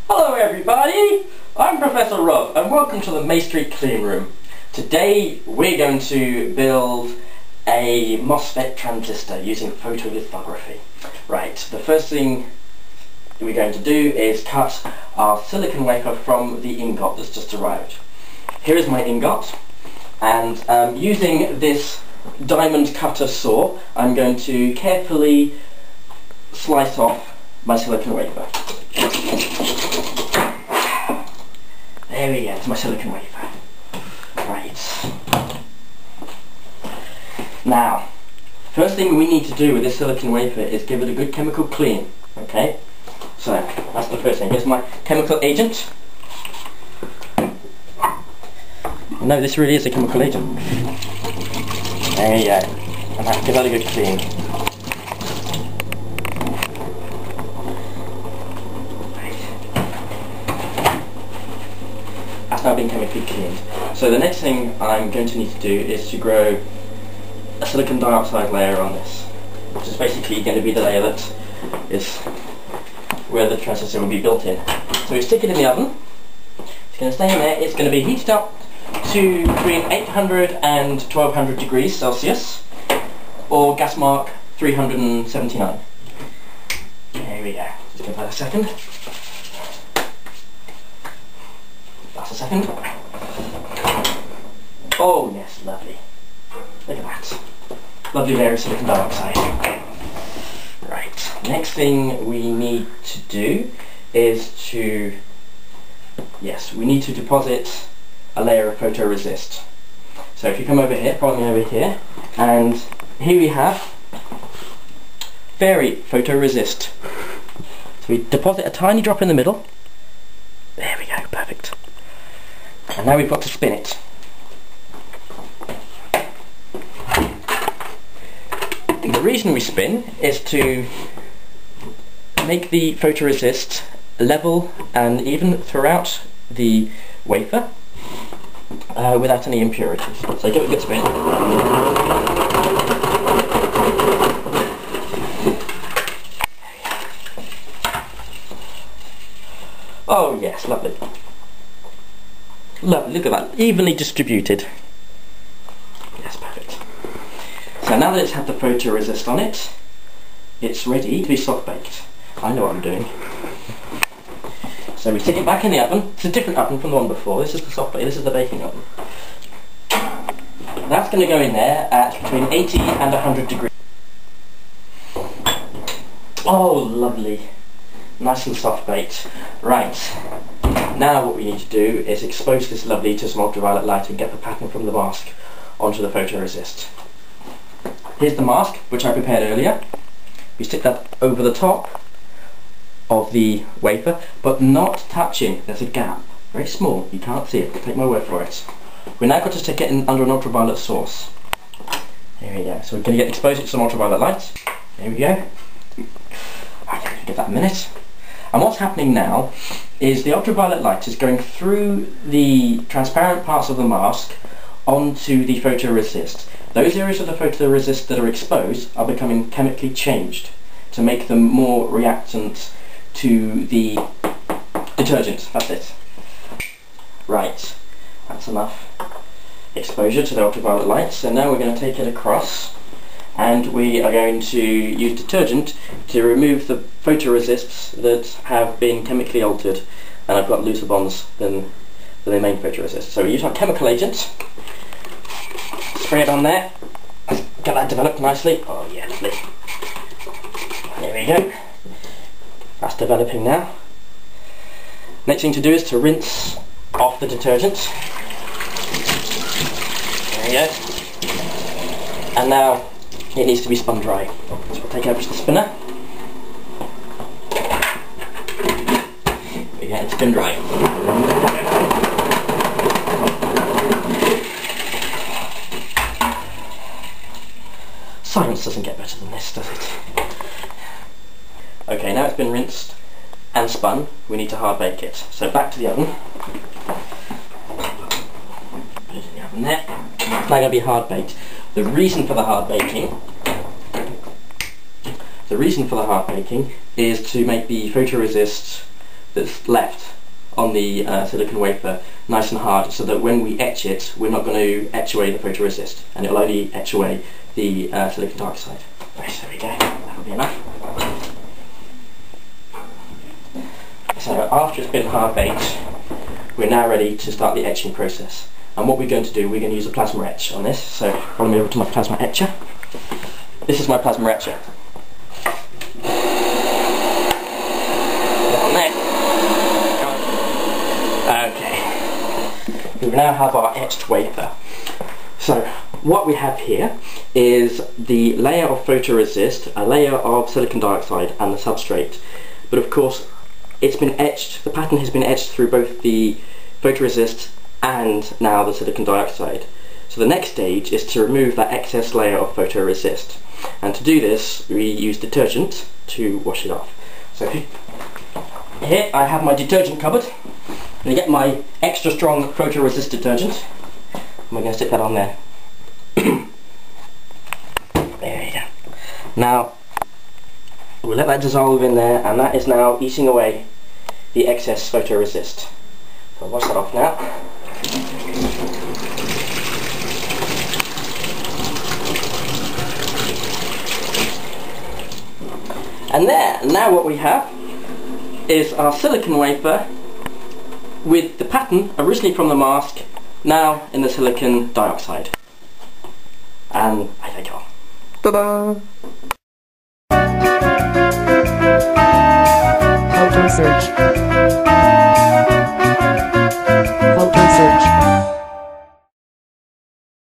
Hello everybody, I'm Professor Rob and welcome to the Masonry Clean Room. Today we're going to build a MOSFET transistor using photolithography. Right, the first thing we're going to do is cut our silicon wafer from the ingot that's just arrived. Here is my ingot, and using this diamond cutter saw I'm going to carefully slice off my silicon wafer. There we go, it's my silicon wafer. Right. Now, first thing we need to do with this silicon wafer is give it a good chemical clean. Okay? So, that's the first thing. Here's my chemical agent. No, this really is a chemical agent. There you go. And give that a good clean. That's now been chemically cleaned. So the next thing I'm going to need to do is to grow a silicon dioxide layer on this, which is basically going to be the layer that is where the transistor will be built in. So we stick it in the oven. It's going to stay in there. It's going to be heated up to between 800 and 1200 degrees Celsius, or gas mark 379. There we go. Just give that a second. That's a second. Oh yes, lovely. Look at that. Lovely layer of silicon dioxide. Right, next thing we need to do is to, yes, we need to deposit a layer of photoresist. So if you come over here, follow me over here, and here we have fairy photoresist. So we deposit a tiny drop in the middle. There we go, perfect. And now we've got to spin it. The reason we spin is to make the photoresist level and even throughout the wafer without any impurities. So give it a good spin. Oh yes, lovely. Lovely, look at that, evenly distributed. Yes, perfect. So now that it's had the photoresist on it, it's ready to be soft baked. I know what I'm doing. So we stick it back in the oven. It's a different oven from the one before. This is the soft bake, this is the baking oven. That's going to go in there at between 80 and 100 degrees. Oh, lovely. Nice and soft baked. Right. Now what we need to do is expose this lovely to some ultraviolet light and get the pattern from the mask onto the photoresist. Here's the mask, which I prepared earlier. We stick that over the top of the wafer, but not touching. There's a gap, very small, you can't see it, take my word for it. We're now going to stick it in under an ultraviolet source. There we go, so we're going to expose it to some ultraviolet light. There we go. Okay, give that a minute. And what's happening now is the ultraviolet light is going through the transparent parts of the mask onto the photoresist. Those areas of the photoresist that are exposed are becoming chemically changed to make them more reactant to the detergent. That's it. Right, that's enough exposure to the ultraviolet light. So now we're going to take it across and we are going to use detergent to remove the photoresists that have been chemically altered and have got looser bonds than the main photoresist. So we use our chemical agent, spray it on there, get that developed nicely. Oh yeah, lovely. There we go. That's developing now. Next thing to do is to rinse off the detergent. There we go. And now it needs to be spun dry. So we'll take it over to the spinner. We get it spin dry. Science doesn't get better than this, does it? Okay, now it's been rinsed and spun, we need to hard bake it. So back to the oven. Put it in the oven there. It's now going to be hard baked. The reason for the hard baking is to make the photoresist that's left on the silicon wafer nice and hard, so that when we etch it, we're not going to etch away the photoresist, and it'll only etch away the silicon dioxide. Right, there we go, that'll be enough. So after it's been hard baked, we're now ready to start the etching process. And what we're going to do, we're going to use a plasma etch on this. So follow me over to my plasma etcher. This is my plasma etcher. Okay. We now have our etched wafer. So what we have here is the layer of photoresist, a layer of silicon dioxide and the substrate. But of course it's been etched, the pattern has been etched through both the photoresist and now the silicon dioxide. So the next stage is to remove that excess layer of photoresist. And to do this we use detergent to wash it off. So here I have my detergent cupboard. I'm going to get my extra strong photoresist detergent. We're going to stick that on there. There you go. Now we'll let that dissolve in there, and that is now eating away the excess photoresist. So I'll wash that off now. And there, now what we have is our silicon wafer with the pattern originally from the mask, now in the silicon dioxide. And I take it off. Ta-da! Photo search.